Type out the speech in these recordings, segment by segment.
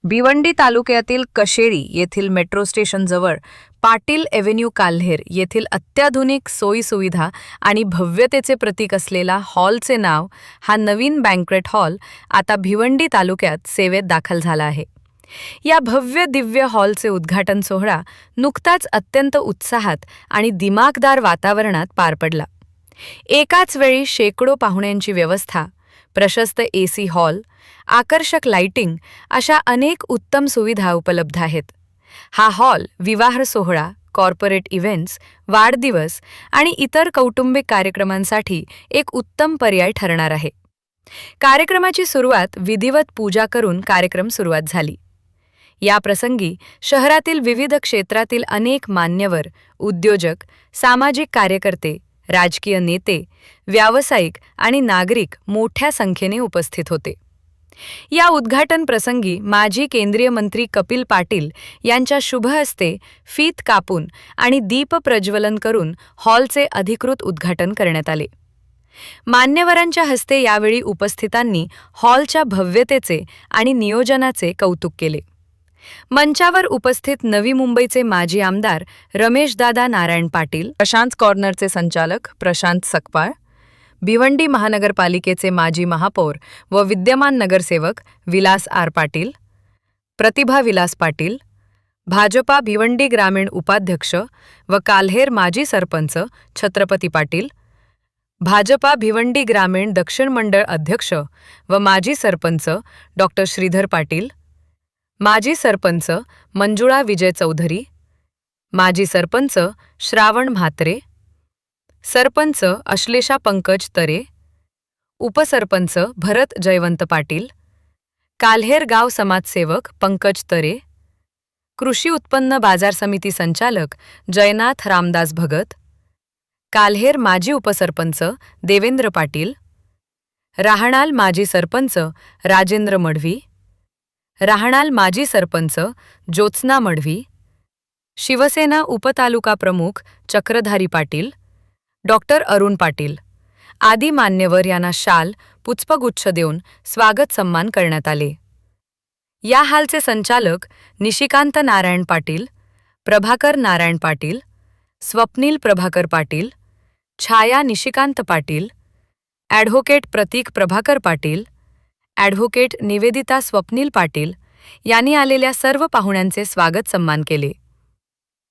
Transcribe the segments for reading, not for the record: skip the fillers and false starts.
भिवंडी तालुक्यातील कशेळी येथील metro स्टेशनजवळ Patil avenue Kalher येथील अत्याधुनिक सोयीसुविधा आणि भव्यतेचे प्रतीक असलेला हॉलचे नाव हा नवीन बँक्वेट हॉल आता भिवंडी तालुक्यात सेवेत दाखल झाला आहे। या भव्य दिव्य हॉलचे उद्घाटन सोहळा नुकताच अत्यंत उत्साहात आणि दिमागदार वातावरणात पार पडला। एकाच वेळी शेकडो पाहुण्यांची व्यवस्था, प्रशस्त एसी हॉल, आकर्षक लाइटिंग अशा अनेक उत्तम सुविधा उपलब्ध आहेत। हा हॉल विवाह सोहळा, कॉर्पोरेट इव्हेंट्स, वाढदिवस आणि इतर कौटुंबिक कार्यक्रमांसाठी एक उत्तम पर्याय ठरणार आहे। कार्यक्रमाची सुरुवात विधिवत पूजा करून कार्यक्रम सुरुवात झाली। या प्रसंगी शहरातील विविध क्षेत्रातील अनेक मान्यवर, उद्योजक, सामाजिक कार्यकर्ते, राजकीय नेते, व्यावसायिक आणि नागरिक मोठ्या संख्येने उपस्थित होते। या उद्घाटन प्रसंगी माजी केंद्रीय मंत्री कपिल पाटील यांच्या शुभ हस्ते फीत कापून आणि दीप प्रज्वलन करून हॉलचे अधिकृत उद्घाटन करण्यात आले। मान्यवरांच्या हस्ते यावेळी उपस्थितांनी हॉलच्या भव्यतेचे आणि नियोजनाचे कौतुक केले। मंचावर उपस्थित नवी मुंबईचे माजी आमदार रमेशदादा नारायण पाटील, प्रशांत कॉर्नरचे संचालक प्रशांत सकपाळ, भिवंडी महानगरपालिकेचे माजी महापौर व विद्यमान नगरसेवक विलास आर पाटील, प्रतिभा विलास पाटील, भाजपा भिवंडी ग्रामीण उपाध्यक्ष व काल्हेर माजी सरपंच छत्रपती पाटील, भाजपा भिवंडी ग्रामीण दक्षिण मंडळ अध्यक्ष व माजी सरपंच डॉ. श्रीधर पाटील, माजी सरपंच मंजुळा विजय चौधरी, माजी सरपंच श्रावण म्हात्रे, सरपंच अश्लेषा पंकज तरे, उपसरपंच भरत जयवंत पाटील, काल्हेर गाव समाजसेवक पंकज तरे, कृषी उत्पन्न बाजार समिती संचालक जयनाथ रामदास भगत, काल्हेर माजी उपसरपंच देवेंद्र पाटील, राहणाल माजी सरपंच राजेंद्र मढवी, राहणाल माजी सरपंच ज्योत्स्ना मढवी, शिवसेना उपतालुका प्रमुख चक्रधारी पाटील, डॉ. अरुण पाटील आदी मान्यवर यांना शाल, पुष्पगुच्छ देऊन स्वागत सन्मान करण्यात आले। या हॉलचे संचालक निशिकांत नारायण पाटील, प्रभाकर नारायण पाटील, स्वप्नील प्रभाकर पाटील, छाया निशिकांत पाटील, ॲडव्होकेट प्रतीक प्रभाकर पाटील, ॲडव्होकेट निवेदिता स्वप्नील पाटील यांनी आलेल्या सर्व पाहुण्यांचे स्वागत सन्मान केले।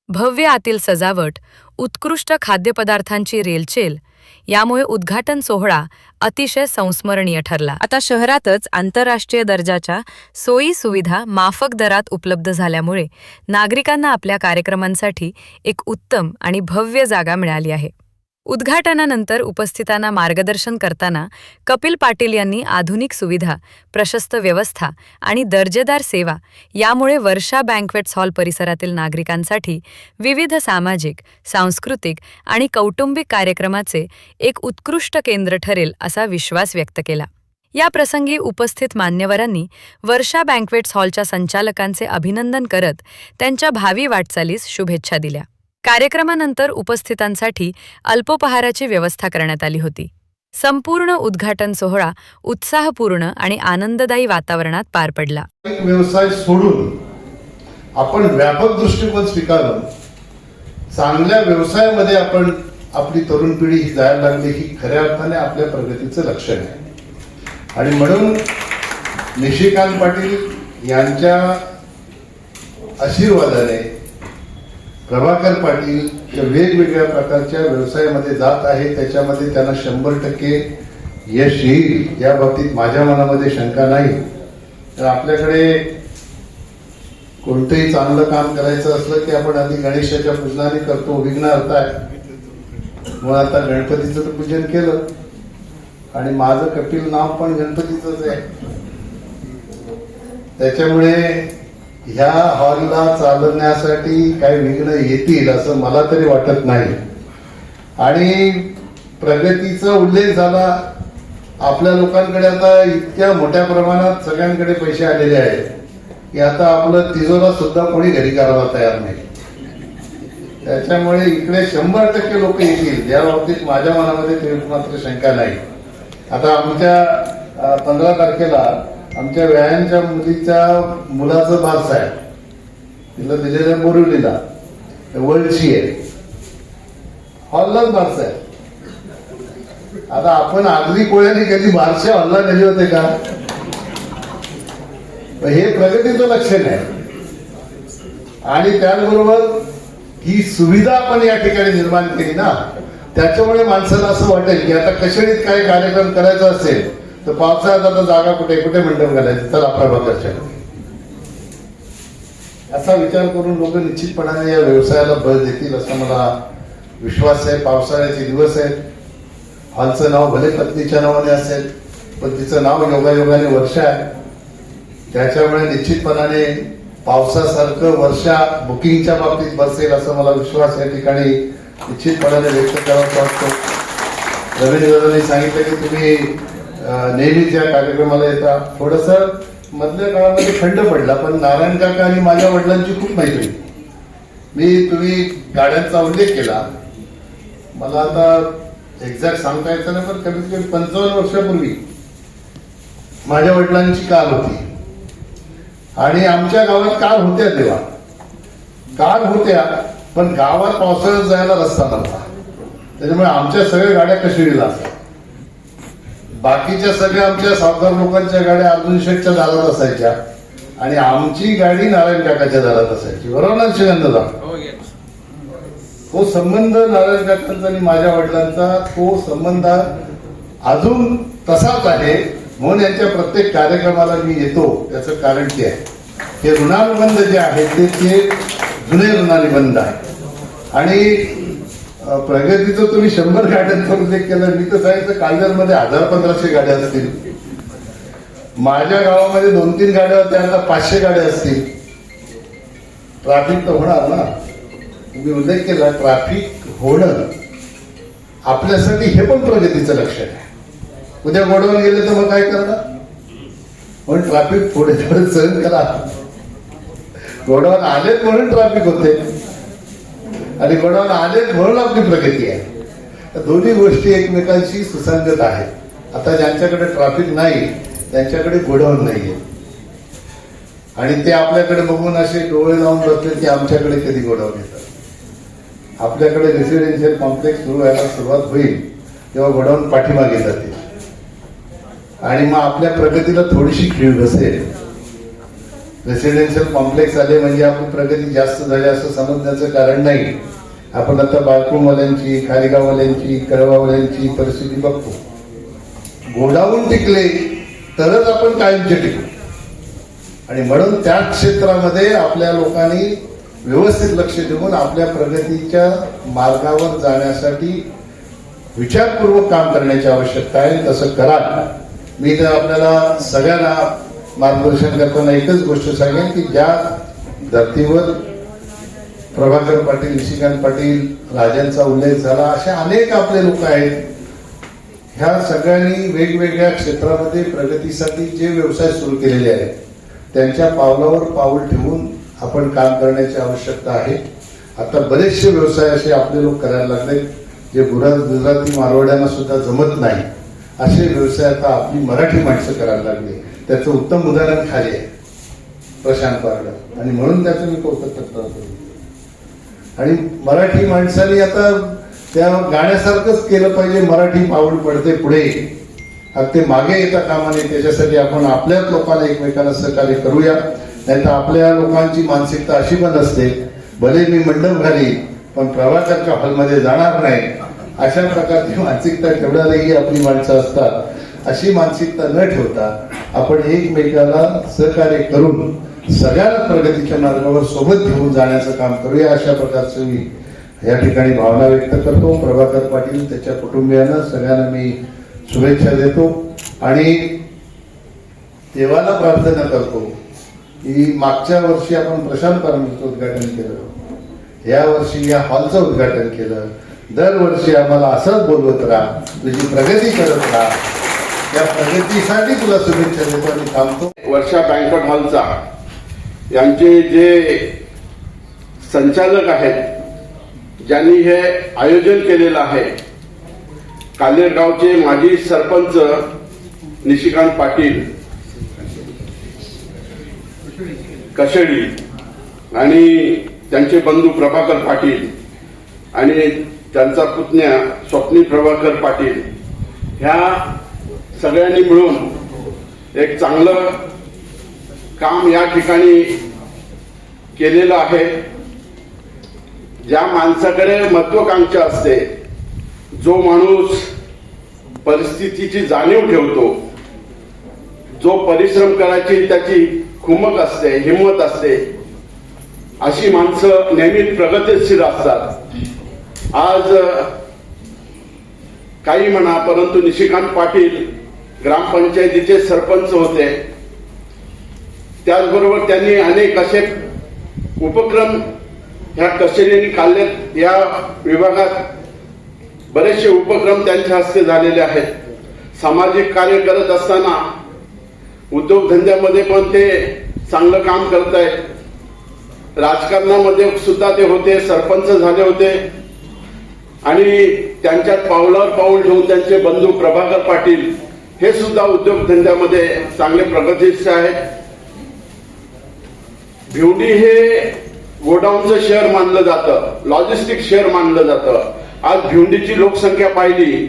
भव्य आतील सजावट, उत्कृष्ट खाद्यपदार्थांची रेलचेल यामुळे उद्घाटन सोहळा अतिशय संस्मरणीय ठरला। आता शहरातच आंतरराष्ट्रीय दर्जाच्या सोयी सुविधा माफक दरात उपलब्ध झाल्यामुळे नागरिकांना आपल्या कार्यक्रमांसाठी एक उत्तम आणि भव्य जागा मिळाली आहे। उद्घाटनानंतर उपस्थितांना मार्गदर्शन करताना कपिल पाटील यांनी आधुनिक सुविधा, प्रशस्त व्यवस्था आणि दर्जेदार सेवा यामुळे वर्षा बँक्वेट्स हॉल परिसरातील नागरिकांसाठी विविध सामाजिक, सांस्कृतिक आणि कौटुंबिक कार्यक्रमाचे एक उत्कृष्ट केंद्र ठरेल असा विश्वास व्यक्त केला। या प्रसंगी उपस्थित मान्यवरांनी वर्षा बँक्वेट्स हॉलच्या संचालकांचे अभिनंदन करत त्यांच्या भावी वाटचालीस शुभेच्छा दिल्या। कार्यक्रमानंतर उपस्थितांसाठी अल्पोपहाराची व्यवस्था करण्यात आली होती। संपूर्ण उद्घाटन सोहळा उत्साहपूर्ण आणि आनंददायी वातावरणात पार पडला। व्यवसाय सोडून आपण व्यापक दृष्टिकोन स्वीकारून चांगल्या व्यवसायामध्ये आपण आपली तरुण पिढी जायला लागली ही खऱ्या अर्थाने आपल्या प्रगतीचं लक्षण आहे। आणि म्हणून निशिकांत पाटील यांच्या आशीर्वादाने प्रभाकर पाटील या वेगवेगळ्या प्रकारच्या व्यवसायामध्ये जात आहे, त्याच्यामध्ये त्यांना 100% यश येईल या बाबतीत माझ्या मनामध्ये शंका नाही। तर आपल्याकडे कोणतेही चांगलं काम करायचं असलं की आपण आधी गणेशाच्या पूजनाने करतो, विघ्नहर्ता आहे। मग आता गणपतीचं तर पूजन केलं आणि माझं कपिल नाव पण गणपतीचंच आहे, त्याच्यामुळे ह्या हॉलला चालवण्यासाठी काही विघ्न येतील असं मला तरी वाटत नाही। आणि प्रगतीचा उल्लेख झाला, आपल्या लोकांकडे आता इतक्या मोठ्या प्रमाणात सगळ्यांकडे पैसे आलेले आहेत की आता आपलं तिजोरा सुद्धा कोणी घरी करायला तयार नाही। त्याच्यामुळे इकडे 100% लोक येतील या बाबतीत माझ्या मनामध्ये मात्र शंका नाही। आता आमच्या 15 तारखेला आमच्या व्यायांच्या मुलाचं बारसा आहे, तिला दिलेल्या बोरिवलीला वर्ल्डची आहे, हॉललाच बारसा आहे. आता आपण आगरी कोळ्याने कधी बारशे हॉलला नेले होते का? हे प्रगतीचं लक्षण आहे. आणि त्याचबरोबर ही सुविधा आपण या ठिकाणी निर्माण केली ना, त्याच्यामुळे माणसाला असं वाटेल की आता कशेडीत काही कार्यक्रम करायचा असेल तर पावसाळ्यात आता जागा कुठे कुठे मंडप घालायचं, तर प्रभाकरच्या असा विचार करून लोक निश्चितपणाने या व्यवसायाला बळ देतील असा मला विश्वास आहे. पावसाळ्याचे दिवस आहेत. हॉलचं नाव भले पत्नीच्या नावाने असेल, पण तिचं नाव योगायोगाने वर्षा आहे. त्याच्यामुळे निश्चितपणाने पावसासारखं वर्षा बुकिंगच्या बाबतीत बसेल असा मला विश्वास या ठिकाणी निश्चितपणाने व्यक्त करावा वाटतो. रवींद्र दादांनी सांगितलं की तुम्ही नेहमीच या कार्यक्रमाला येता. थोडस मधल्या काळामध्ये खंड पडला, पण नारायण काका आणि माझ्या वडिलांची खूप मैत्री. तुम्ही गाड्यांचा उल्लेख केला, मला आता एक्झॅक्ट सांगता यायचं नाही, पण कमीत कमी 55 वर्षापूर्वी माझ्या वडिलांची कार होती आणि आमच्या गावात कार होत्या. तेव्हा कार होत्या, पण गावात पावसाळ्यात जायला रस्ता नव्हता. त्याच्यामुळे आमच्या सगळ्या गाड्या कशिडीला असतात. बाकीच्या सगळ्या आमच्या सावकार लोकांच्या गाड्या अर्जुन शेठच्या दारात असायच्या आणि आमची गाडी नारायण काकाच्या दारात असायची. बरोबर ना शिवंदा? तो संबंध नारायण काकांचा आणि माझ्या वडिलांचा तो संबंध अजून तसाच आहे. म्हणून यांच्या प्रत्येक कार्यक्रमाला मी येतो. त्याचं कारण ते आहे, हे ऋणानुबंध जे आहेत ते जुने ऋणानुबंध आहे. आणि प्रगतीचं तुम्ही 100 गाड्यांचा उल्लेख केला. मी तर सांगितलं कालजरमध्ये 1000-1500 गाड्या असतील. माझ्या गावामध्ये 2-3 गाड्या होत्या, आता 500 गाड्या असतील. ट्रॅफिक तर होणार ना. तुम्ही उल्लेख केला, ट्रॅफिक होणं आपल्यासाठी हे पण प्रगतीचं लक्षण आहे. उद्या गोडाऊन गेले तर मग काय करणार? म्हणून ट्रॅफिक थोडे थोडे सहन करा. गोडाऊन आलेत म्हणून ट्रॅफिक होते आणि गोडाऊन आलेत म्हणून आपली प्रगती आहे. दोन्ही गोष्टी एकमेकांशी सुसंगत आहेत. आता ज्यांच्याकडे ट्रॅफिक नाही त्यांच्याकडे गोडाऊन नाहीये आणि ते आपल्याकडे बघून असे डोळे लावून बसले की आमच्याकडे कधी गोडाऊन येतात. आपल्याकडे रेसिडेन्शियल कॉम्प्लेक्स सुरू व्हायला सुरुवात होईल तेव्हा गोडाऊन पाठीमागे जाते आणि मग आपल्या प्रगतीला थोडीशी खीळ बसेल. रेसिडेन्शियल कॉम्प्लेक्स आले म्हणजे आपली प्रगती जास्त झाली असं समजण्याचं कारण नाही. आपण आता बाळकुंवाल्यांची, खालीगाववाल्यांची, कळवावाल्यांची परिस्थिती बघतो. गोडाऊन टिकले तरच आपण कायमचे टिकू आणि म्हणून त्या क्षेत्रामध्ये आपल्या लोकांनी व्यवस्थित लक्ष देऊन आपल्या प्रगतीच्या मार्गावर जाण्यासाठी विचारपूर्वक काम करण्याची आवश्यकता आहे. तसं करा. मी तर आपल्याला सगळ्यांना मार्गदर्शन करताना एकच गोष्ट सांगेन की ज्या धर्तीवर प्रभाकर पाटील, निशिकांत पाटील, राजांचा उल्लेख झाला, अशा अनेक आपले लोक आहेत. ह्या सगळ्यांनी वेगवेगळ्या क्षेत्रामध्ये प्रगतीसाठी जे व्यवसाय सुरू केलेले आहेत त्यांच्या पावलावर पाऊल ठेवून आपण काम करण्याची आवश्यकता आहे. आता बरेचसे व्यवसाय असे आपले लोक करायला लागले जे गुजराती मारवाड्यांना सुद्धा जमत नाही. असे व्यवसाय आता आपली मराठी माणसं करायला लागली. त्याचं उत्तम उदाहरण खाली आहे, प्रशांत पारडा, आणि म्हणून त्याचं मी कौतुक करतो. आणि मराठी माणसांनी आता त्या गाण्यासारखंच केलं पाहिजे. मराठी पाऊल पडते पुढे, ते मागे येता कामा नये. त्याच्यासाठी आपण आपल्याच लोकांना एकमेकांना सहकार्य करूया. नाही तर आपल्या लोकांची मानसिकता अशी पण असते, भले मी मंडप घाली पण प्रभाकरच्या हॉलमध्ये जाणार नाही, अशा प्रकारची मानसिकता ठेवणारीही आपली माणसं असतात. अशी मानसिकता न ठेवता आपण एकमेकाला सहकार्य करून सगळ्यांना प्रगतीच्या मार्गावर सोबत घेऊन जाण्याचं काम करूया. अशा प्रकारचं मी या ठिकाणी भावना व्यक्त करतो. प्रभाकर पाटील, त्याच्या कुटुंबियांना सगळ्यांना मी शुभेच्छा देतो आणि देवाला प्रार्थना करतो की मागच्या वर्षी आपण प्रशांत पारंबीचं उद्घाटन केलं, या वर्षी या हॉलचं उद्घाटन केलं. दरवर्षी आम्हाला असंच बोलवत राहा, तुझी प्रगती करत राहा. या प्रगतीसाठी तुला शुभेच्छा देतो आणि थांबतो. वर्षा बँकट हॉलचा यांचे जे संचालक आहेत, ज्यांनी हे आयोजन केलेलं आहे, कालेर गावचे माजी सरपंच निशिकांत पाटील कशेडी आणि त्यांचे बंधू प्रभाकर पाटील आणि त्यांचा पुतण्या स्वप्नील प्रभाकर पाटील ह्या सगळ्यांनी मिळून एक चांगलं काम या ठिकाणी केलेलं आहे. ज्या माणसाकडे महत्वाकांक्षा असते, जो माणूस परिस्थितीची जाणीव ठेवतो, जो परिश्रम करायची त्याची खुमक असते, हिंमत असते, अशी माणसं नेहमी प्रगतिशील असतात. आज काही म्हणा, परंतु निशिकांत पाटील ग्रामपंचायतीचे सरपंच होते. त्याचबरोबर त्यांनी अनेक असे उपक्रम ह्या कचेरीने काढले. या विभागात बरेचसे उपक्रम त्यांच्या हस्ते झालेले आहेत. सामाजिक कार्य करत असताना उद्योगधंद्यामध्ये पण ते चांगलं काम करत आहेत. राजकारणामध्ये सुद्धा ते होते, सरपंच झाले होते आणि त्यांच्यात पावलावर पाऊल ठेवून त्यांचे बंधू प्रभाकर पाटील हे सुद्धा उद्योगधंद्यामध्ये चांगले प्रगतीचे आहेत. भिवंडी हे गोडाऊनचं शहर मानलं जातं, लॉजिस्टिक शहर मानलं जातं. आज भिवंडीची लोकसंख्या पाहिली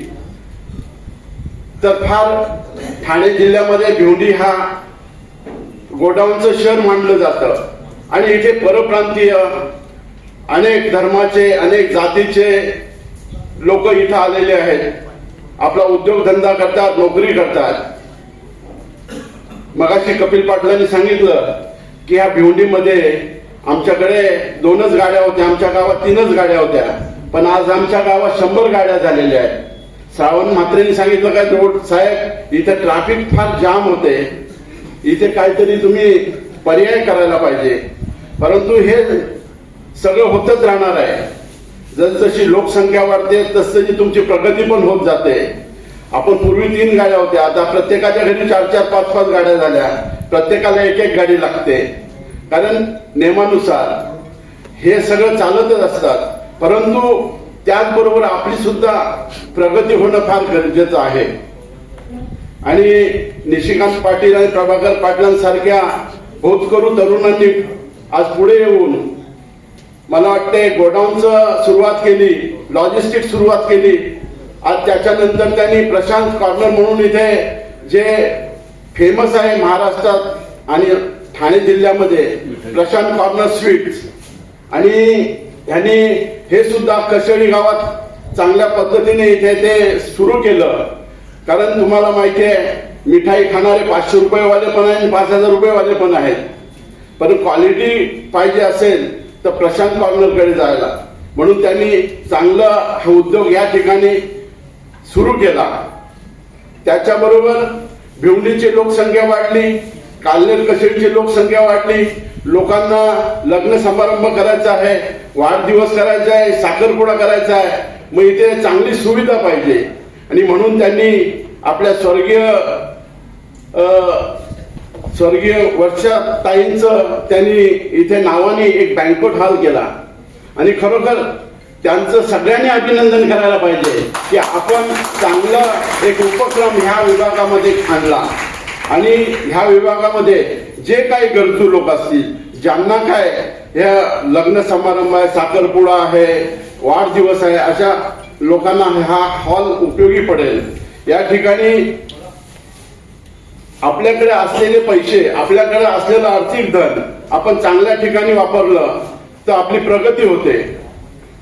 तर फार ठाणे जिल्ह्यामध्ये भिवंडी हा गोडाऊनचं शहर मानलं जातं आणि इथे परप्रांतीय अनेक धर्माचे, अनेक जातीचे लोक इथं आलेले आहेत. आपला उद्योगधंदा करतात, नोकरी करतात. मगाशी कपिल पाटलांनी सांगितलं की ह्या भिवंडीमध्ये आमच्याकडे 2च गाड्या होत्या, आमच्या गावात 3च गाड्या होत्या, पण आज आमच्या गावात 100 गाड्या झालेल्या आहेत. श्रावण म्हात्रेंनी सांगितलं काय, रोड साहेब इथे ट्रॅफिक फार जाम होते, इथे काहीतरी तुम्ही पर्याय करायला पाहिजे. परंतु हे सगळं होतच राहणार आहे. जसजशी लोकसंख्या वाढते तसतशी तुमची प्रगती पण होत जाते. आपण पूर्वी 3 गाड्या होत्या, आता प्रत्येकाच्या घरी 4-4, 5-5 गाड्या झाल्या. प्रत्येकाला 1-1 गाडी लागते, कारण नियमानुसार हे सगळं चालतच असतात. परंतु त्याचबरोबर आपली सुद्धा प्रगती होणं फार गरजेचं आहे. आणि निशिकांत पाटील आणि प्रभाकर पाटलांसारख्या होतकरू तरुणांनी आज पुढे येऊन मला वाटते गोडाऊनचं सुरुवात केली, लॉजिस्टिक सुरुवात केली. आज त्याच्यानंतर त्यांनी प्रशांत कॉर्नर म्हणून इथे जे फेमस आहे महाराष्ट्रात आणि ठाणे जिल्ह्यामध्ये, प्रशांत कॉर्नर स्वीट्स, आणि ह्यांनी हे सुद्धा कशेडी गावात चांगल्या पद्धतीने इथे ते सुरू केलं. कारण तुम्हाला माहिती आहे, मिठाई खाणारे 500 रुपये वाले पण आहेत, 5,000 रुपये वाले पण आहेत. पण क्वालिटी पाहिजे असेल तर प्रशांत कॉर्नरकडे जायला, म्हणून त्यांनी चांगला हा उद्योग या ठिकाणी सुरू केला. त्याच्याबरोबर भिवंडीची लोकसंख्या वाढली, काल्हेर कशेडची लोकसंख्या वाढली. लोकांना लग्न समारंभ करायचा आहे, वाढदिवस करायचा आहे, साखरपुडा करायचा आहे, मग इथे चांगली सुविधा पाहिजे. आणि म्हणून त्यांनी आपल्या स्वर्गीय वर्षाताईंचं त्यांनी इथे नावाने एक बँक्वेट हॉल केला. आणि खरोखर त्यांचं सगळ्यांनी अभिनंदन करायला पाहिजे की आपण चांगला एक उपक्रम ह्या विभागामध्ये आणला. आणि ह्या विभागामध्ये जे काही गरजू लोक असतील, ज्यांना काय ह्या लग्न समारंभ आहे, साखरपुडा आहे, वाढदिवस आहे, अशा लोकांना हा हॉल उपयोगी पडेल. या ठिकाणी आपल्याकडे असलेले पैसे, आपल्याकडे असलेलं आर्थिक धन आपण चांगल्या ठिकाणी वापरलं तर आपली प्रगती होते.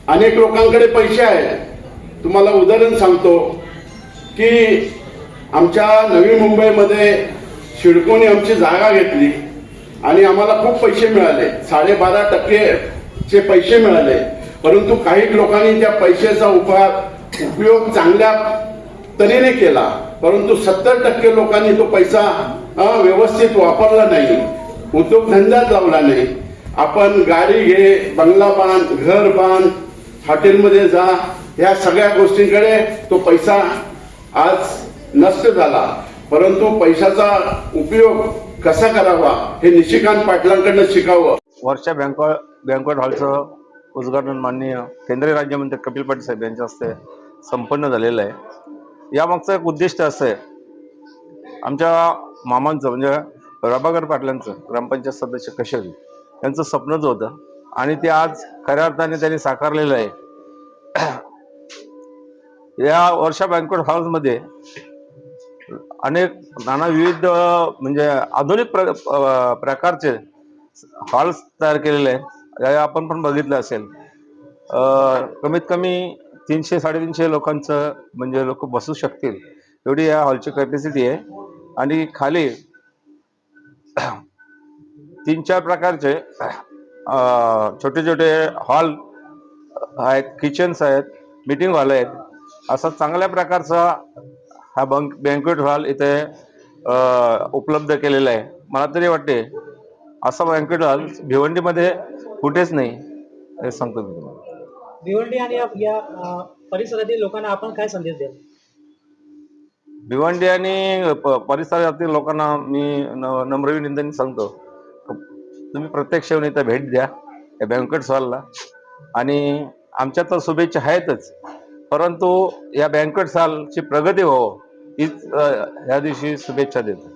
अनेक लोकांकडे पैसे आहेत. तुम्हाला उदाहरण सांगतो की आमच्या नवी मुंबईमध्ये सिडकोने आमची जागा घेतली आणि आम्हाला खूप पैसे मिळाले, 12.5% पैसे मिळाले. परंतु काही लोकांनी त्या पैशाचा उपयोग चांगल्या तऱ्हेने केला, परंतु 70% लोकांनी तो पैसा व्यवस्थित वापरला नाही, उद्योगधंद्यात लावला नाही. आपण गाडी घे, बंगला बांध, घर बांध, हॉटेलमध्ये जा, ह्या सगळ्या गोष्टींकडे तो पैसा आज नष्ट झाला. परंतु पैशाचा उपयोग कसा करावा हे निशिकांत पाटलांकडनं शिकावं. वर्षा बँक्वेट हॉलचं उद्घाटन माननीय केंद्रीय राज्यमंत्री कपिल पाटील साहेब यांच्या हस्ते संपन्न झालेलं आहे. यामागचं एक उद्दिष्ट असं आहे, आमच्या मामांचं म्हणजे प्रभाकर पाटलांचं, ग्रामपंचायत सदस्य कशेरी यांचं स्वप्नच होतं आणि ते आज खऱ्या अर्थाने त्यांनी साकारलेलं आहे. या वर्षा बँक्वेट हॉलमध्ये अनेक नाना विविध म्हणजे आधुनिक प्रकारचे हॉल्स तयार केलेले आहेत. हे आपण पण बघितलं असेल. कमीत कमी 300-350 लोकांचं म्हणजे लोक बसू शकतील एवढी या हॉलची कॅपॅसिटी आहे. आणि खाली 3-4 प्रकारचे छोटे छोटे हॉल आहेत, किचन्स आहेत, मीटिंग हॉल आहेत. असा चांगल्या प्रकारचा हा बँक्वेट हॉल इथे उपलब्ध केलेला आहे. मला तरी वाटते असा बँक्वेट हॉल भिवंडीमध्ये कुठेच नाही हे सांगतो मी तुम्हाला. भिवंडी आणि या परिसरातील लोकांना आपण काय संदेश द्याल? भिवंडी आणि परिसरातील लोकांना मी नम्र विनंतीने सांगतो, तुम्ही प्रत्यक्ष येऊन इथं भेट द्या या बँक्वेट हॉलला. आणि आमच्या तर शुभेच्छा आहेतच, परंतु या बँक्वेट हॉलची प्रगती व्हावं हीच ह्या दिवशी शुभेच्छा देतो.